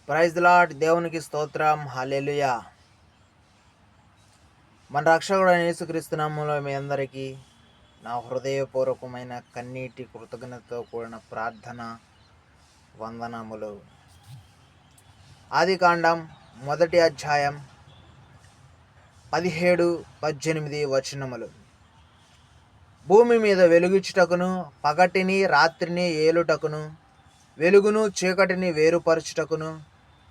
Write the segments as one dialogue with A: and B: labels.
A: Praise the lord. దేవునికి స్తోత్రం. హల్లెలూయా. మన రక్షకుడైన యేసుక్రీస్తు నామములో మీ అందరికీ నా హృదయపూర్వకమైన కన్నీటి కృతజ్ఞతతో కూడిన ప్రార్థన వందనములు. ఆదికాండం 1వ అధ్యాయం 17-18 వచనములు. భూమి మీద వెలుగిచ్చుటకును పగటిని రాత్రిని ఏలుటకును వెలుగును చీకటిని వేరుపరచుటకును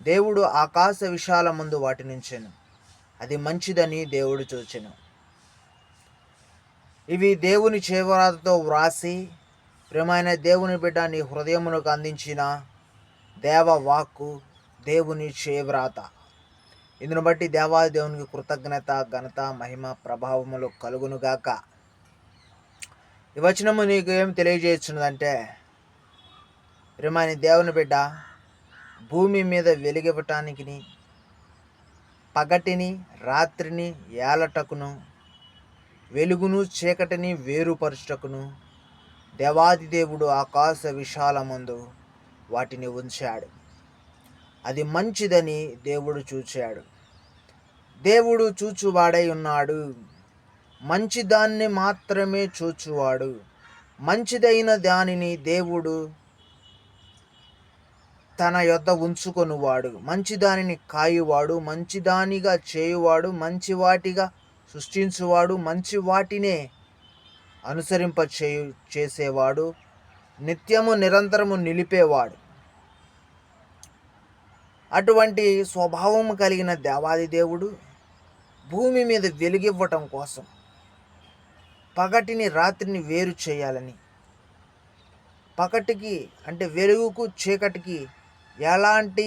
A: దేవుడు ఆకాశ విశాలమందు వాటినించెను. అది మంచిదని దేవుడు చూచెను. ఇవి దేవుని చేవరాతతో వ్రాసి ప్రియమైన దేవుని బిడ్డ నీ హృదయమునకు అందించిన దేవవాక్కు, దేవుని చేవ్రాత. ఇందును బట్టి దేవాది దేవునికి కృతజ్ఞత, ఘనత, మహిమ, ప్రభావములు కలుగునుగాక. ఈ వచనము నీకు ఏం తెలియజేస్తున్నదంటే, ప్రియమైన దేవుని బిడ్డ, భూమి మీద వెలుగివ్వటానికి పగటిని రాత్రిని ఏలటకును వెలుగును చీకటిని వేరుపరచుటకును దేవాది దేవుడు ఆకాశ విశాలమందు వాటిని ఉంచాడు. అది మంచిదని దేవుడు చూచాడు. దేవుడు చూచువాడై ఉన్నాడు. మంచిదాన్ని మాత్రమే చూచువాడు. మంచిదైన దానిని దేవుడు తన యొద్ద ఉంచుకొనువాడు. మంచిదానిని కాయువాడు, మంచిదానిగా చేయువాడు, మంచి వాటిగా సృష్టించువాడు, మంచి వాటినే చేసేవాడు, నిత్యము నిరంతరము నిలిపేవాడు. అటువంటి స్వభావము కలిగిన దేవాది దేవుడు భూమి మీద వెలుగివ్వటం కోసం పగటిని రాత్రిని వేరు చేయాలని, పగటికి అంటే వెలుగుకు చీకటికి ఎలాంటి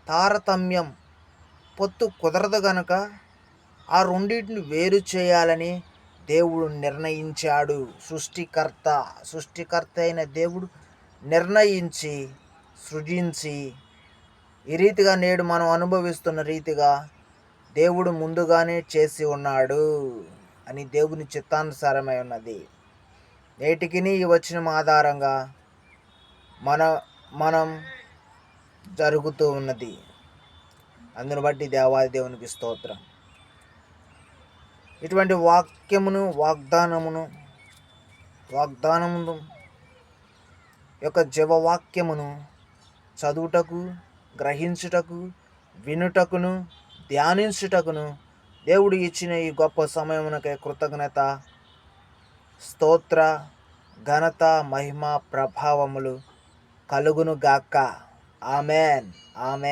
A: తారతమ్యం పొత్తు కుదరదు గనుక ఆ రెండింటిని వేరు చేయాలని దేవుడు నిర్ణయించాడు. సృష్టికర్త అయిన దేవుడు నిర్ణయించి సృజించి ఈ రీతిగా నేడు మనం అనుభవిస్తున్న రీతిగా దేవుడు ముందుగానే చేసి ఉన్నాడు అని దేవుని చిత్తానుసారమై ఉన్నది. నేటికి ఈ వచనం ఆధారంగా మనం జరుగుతూ ఉన్నది. అందును బట్టి దేవాది దేవునికి స్తోత్రం. ఇటువంటి వాగ్దానమును యొక్క జీవవాక్యమును చదువుటకు, గ్రహించుటకు, వినుటకును, ధ్యానించుటకును దేవుడు ఇచ్చిన ఈ గొప్ప సమయమునకై కృతజ్ఞత, స్తోత్ర, ఘనత, మహిమ, ప్రభావములు కలుగును గాక. ఆమెన్. ఆమెన్.